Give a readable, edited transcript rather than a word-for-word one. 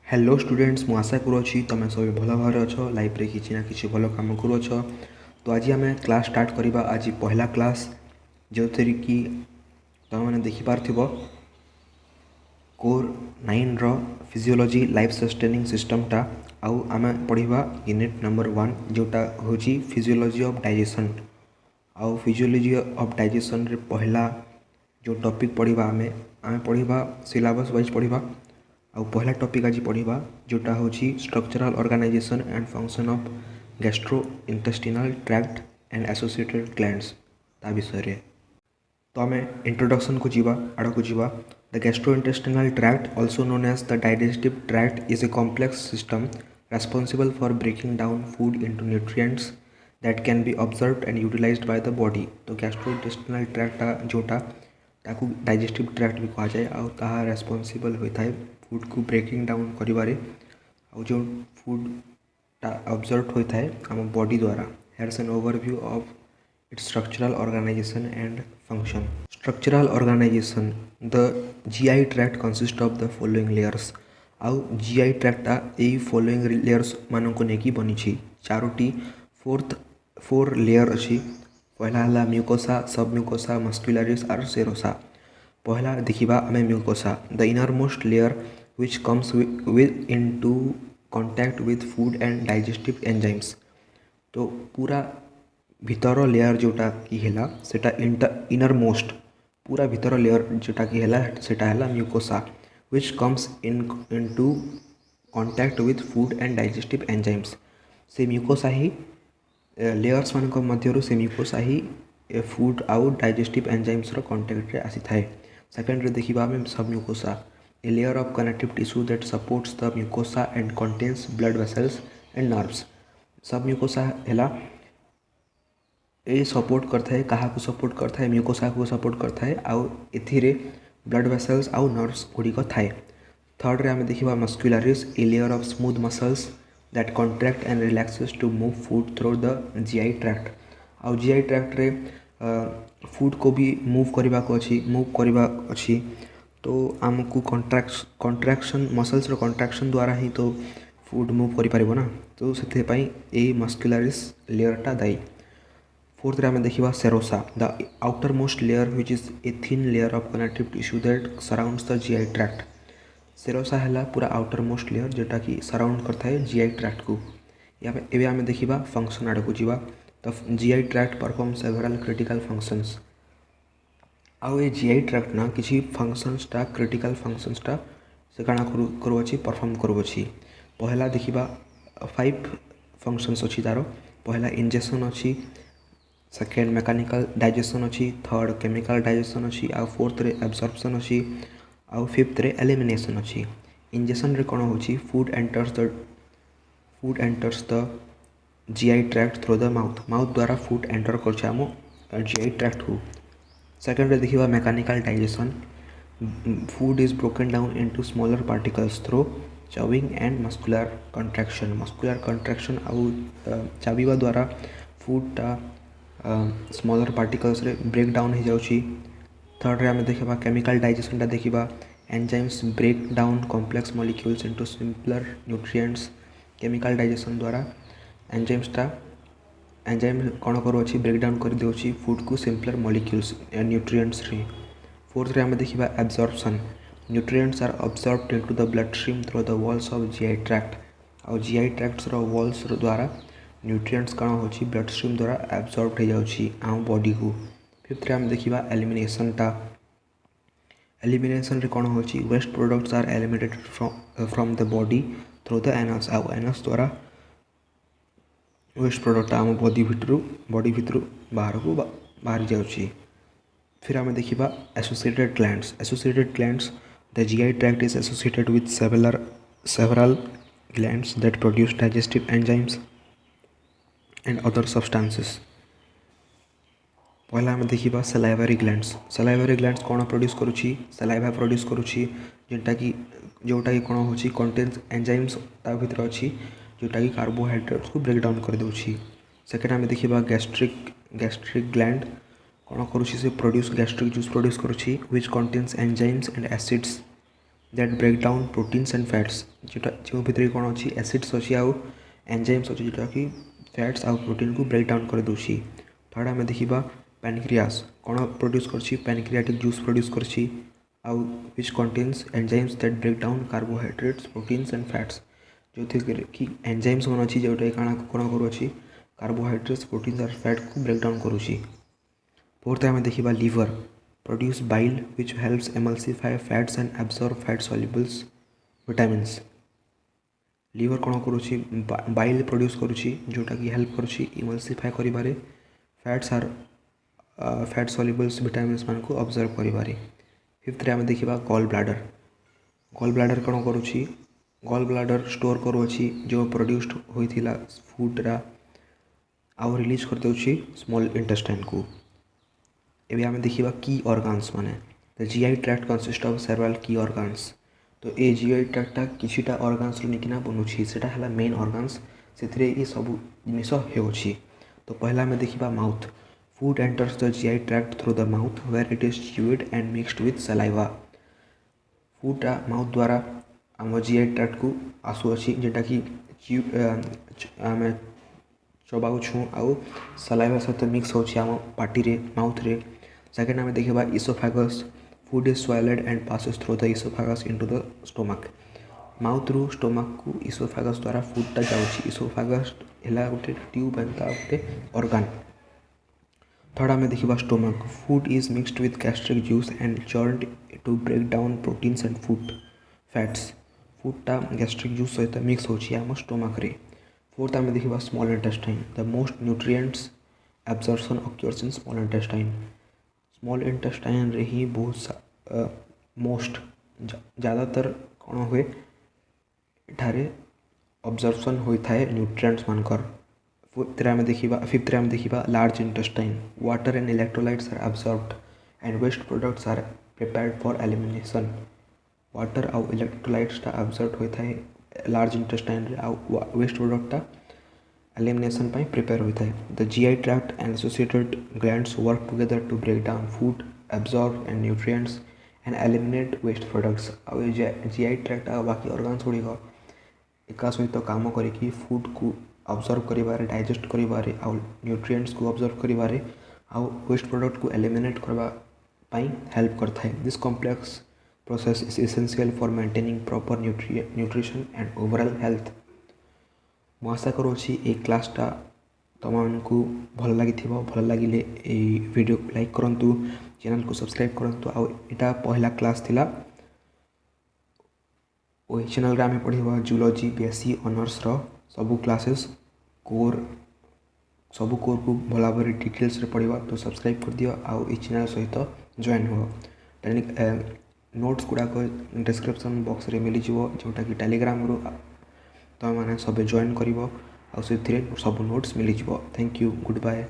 Hello students मु आशा करुँची तुम सब भल भाव अच्छ लाइफ रे किसी ना किसी भल कम करुच। तो आज आम क्लास स्टार्ट करवा। आज पहला क्लास जो थी कि तुम मैंने देखिपार कोर 9 रो फिजियोलॉजी लाइफ सस्टेनिंग सिस्टमटा आउ आम पढ़ा यूनिट नंबर 1 जोटा हूँ फिजियोलॉजी ऑफ डाइजेशन। आउ फिजियोलॉजी ऑफ डाइजेशन रे पहला जो टॉपिक पढ़ा आम पढ़ा सिलेबस वाइज पढ़ा। आउ पहला टॉपिक आज पढ़ा जोटा हूँ structural organisation and function of gastrointestinal tract and associated glands ता विषय रे। तो आम इंट्रोडक्शन को जीवा आड़ को जीवा। The gastrointestinal tract also known as the digestive tract is a complex system responsible for breaking down food into nutrients that can be observed and utilised by the body. तो गैस्ट्रोइंटेस्टिनल ट्रैक्ट जोटा ताकू digestive tract भी कहुए आउ ताहा responsible होता है food को breaking down करिबारे आउ जो फूडटा ऑब्जर्व होता है आम बॉडी द्वारा। Hairs an overview of its structural organization and function. Structural organization, the GI tract consists of the following layers. आउ GI tract यही following layers मानक को नेकी बनी छी चारोटी फोर लेयर अच्छी। पहला है म्यूकोसा, सब म्यूकोसा, मस्कुलरिस और सेरोसा। पहला देखिबा आमे mucosa, the inner most layer which comes with into contact with food and digestive enzymes. तो पूरा भितर लेयर जोटा कि है सेटा इनर मोस्ट पूरा भितर लेयर जोटा कि है सेटा है mucosa which comes into contact with food and digestive enzymes. से म्यूकोसा ही लेयर्स मान मध्य से म्यूकोसा ही फूड आउ डाइजेस्टिव एंजाइम्स कांटेक्ट रे आसी थाए। सेकेंड रे देखिबा हम सब mucosa, A layer of connective tissue that supports the mucosa and contains blood vessels and nerves. सब म्यूकोसा है ये सपोर्ट करता है क्या को सपोर्ट करता है म्यूकोसा को सपोर्ट करता है आउ एथिरे ब्लड वेसल्स आउ नर्व्स गुड़िक थाए। थर्ड रे आम देखा muscularis, a layer of smooth muscles that contract and relaxes to move food through the GI tract. आउ जीआई ट्रैक्ट रे फूड को भी मूव करने को अच्छी तो आमको कॉन्ट्रैक्शन मसल्स कॉन्ट्रैक्शन द्वारा ही तो फूड मूव करिपारिबो ना। तो से ये मस्कुलरिस लेयरटा दायी। फोर्थ आम देखा serosa, the outer most layer which is a thin layer of connective tissue that surrounds the GI tract. Serosa है पूरा आउटर मोस्ट लेयर जोटा कि सराउंड करता है जीआई ट्रैक्ट को। एवं आम देखा फंक्शन आड़ को जीवा। The GI tract perform several critical functions. आउ ये जीआई ट्रैक्ट ना किसी फंक्शंसटा क्रिटिकल फंक्शंसटा से काଣା करुँची परफॉर्म करुँची। पहला देखा 5 फंक्शंस अच्छी तार। पहला इंजेक्शन अच्छी, सेकेंड मेकानिकल डाइजेशन अच्छी, थर्ड केमिकल डाइजेशन अच्छी, आउ फोर्थ रे एब्जॉर्प्शन अच्छी, आउ फिफ्थ रे एलिमिनेशन अच्छी। इंजेक्शन रे कौन होची food enters the GI tract through the mouth द्वारा फूड एंटर कर जीआई ट्रैक्ट को। सेकेंड रे देखिबा mechanical digestion, food is broken down into smaller particles through chewing and muscular contraction आउ चाबिबा द्वारा फूडटा स्मॉलर पार्टिकल्स रे ब्रेक डाउन हो जाउची। थर्ड रे आम देखा केमिकल डाइजेशन देखा, enzymes break down complex molecules into simpler nutrients. Chemical digestion द्वारा एंजाइम कौन करुँची ब्रेक डाउन कर देउची फूड को सिंपलर मॉलिक्यूल्स न्यूट्रिएंट्स रे। फोर्थ रे आम देखा absorption, nutrients are observed into the bloodstream through the walls of GI tract. और जीआई ट्रैक्ट्स वॉल्स द्वारा न्यूट्रिएंट्स कौन हो ब्लड स्ट्रीम द्वारा एब्जॉर्ब हो जाउची आम बॉडी को। फिफ्थ रे आम देखा एलिमिनेशन रे कौन हो waste products are eliminated from the body through the anus. आउ एनस द्वारा वेस्ट प्रोडक्ट आम बॉडी भितर बाहर जाउची। फिर आम देखा associated glands, the GI tract is associated with several glands that produce digestive enzymes and other substances. पहला आम देखा सलाइवरी ग्लैंड्स कौन प्रोड्यूस करुँची सलाइवा प्रोड्यूस करुँची जोटा कि कौन हो कंटेन्स एंजाइम्स ता भीतर अच्छी जोटा कि कार्बोहाइड्रेट्स को ब्रेक डाउन कर देउची। सेकेंड आम देखा गैस्ट्रिक ग्लैंड कौन करुँची से प्रोड्यूस गैस्ट्रिक जूस प्रोड्यूस करुँची which contains enzymes and acids that break down proteins and fats जो भितर कौन अच्छी एसिड्स अच्छी आउ एंजाइम्स अच्छी जोटा कि फैट्स आउ प्रोटीन को ब्रेक डाउन कर दूसरी। थर्ड आम देखा पैनक्रियास कौन प्रोड्यूस कर पैनक्रियाटिक जूस प्रोड्यूस कर आउ which contains enzymes that break down carbohydrates proteins and fats जो कि एंजाइम्स मन अच्छी जोटा कौन कौन करुँच कार्बोहाइड्रेट्स प्रोटीन्स और फैट को ब्रेक डाउन करुँची। फोर्थ आम देखा liver produce bile which helps emulsify fats and absorb fat solubles vitamins. Liver कौन करुँची बाइल प्रोड्यूस करुँची जोटा कि हेल्प करुँची इमल्सिफाई करिबारे फैट्स आर फैट सॉल्युबल्स विटामिन्स मान को ऑब्जर्व करिबारे। फिफ्थ रे आम देखा गॉल ब्लाडर कौन करुँची गॉल ब्लाडर स्टोर करुँची जो प्रोड्यूस्ड होइथिला फूडरा आउ रिलीज कर देउछि स्मॉल इंटेस्टाइन को। एबे आम देखा की ऑर्गन्स माने the GI tract consist of several की ऑर्गन्स। तो ये जीआई ट्रैक्टा किछिटा ऑर्गन्स रु निकिना बनुछि सेटा हला मेन ऑर्गन्स से ये सब जिनिस होउछि। तो पहला आम देखा mouth food enters the GI tract through the mouth where it is chewed and mixed with saliva. फूडटा माउथ द्वारा आम जीआई ट्रैक्ट को आसुअछि जेटा कि आम चबाउछूँ आउ सलाइवा सहित मिक्स होछि आम पार्टी रे माउथ रे। सेकेंड आम देखा oesophagus food is swallowed and passes through the oesophagus into the stomach. Mouth रु स्टोमक को इसोफेगस द्वारा फूडटा जाउछि। इसोफेगस है गोटे ट्यूब एंता गोटे ऑर्गन। थर्ड आम देखा stomach food is mixed with gastric juice and churned to break down proteins and food fats. फूडटा गैस्ट्रिक जूस सहित मिक्स होछि आम स्टोमक रे। फोर्थ आम देखा small intestine the most nutrients absorption occurs in small intestine. Small intestine रे ही बहुत मोस्ट ज़्यादातर कौन हुए एठारे ऑब्जर्प्शन होता है न्यूट्रिएंट्स मानकर। फिफ्थ आम देखा large intestine water and electrolytes are absorbed and waste products are prepared for elimination. Water आउ इलेक्ट्रोलाइट्स एब्जॉर्ब होता है लार्ज इंटेस्टाइन रे आउ वेस्ट प्रोडक्टा एलिमिनेशन पाई प्रिपेयर होता है। The GI tract and associated glands work together to break down food absorb and nutrients and eliminate waste products. आउ जीआई ट्रैक्ट आ बाकी ऑर्गन्स गुड़िक एका सहित काम करके फूड को ऑब्जर्व करिबारे डाइजेस्ट करिबारे आउ न्यूट्रिएंट्स को ऑब्जर्व करिबारे आउ वेस्ट प्रोडक्ट को एलिमिनेट करबा पाई हेल्प करता है। This complex process is essential for maintaining proper nutrition and overall health. मु आशा करुँची ये क्लासटा तुम को भल लगी भल लगिले वीडियो को लाइक करंतु चैनल को सब्सक्राइब करंतु। आउ एटा पहला क्लास थिला वही चैनल रे आमे पढ़िबा जूलॉजी बीएससी ऑनर्स रो सबु क्लासेस कोर को भला भाव डिटेल्स रे पढ़िबा। तो सब्सक्राइब कर दियो आउ ए चैनल सहित जॉइन हो। नोट्स गुड़ाक डिस्क्रिप्शन बॉक्स रे मिल जिवो जोटा कि टेलीग्राम रो तुम मैंने सब जॉइन कर सब नोट्स मिल जिवो। Thank you good bye.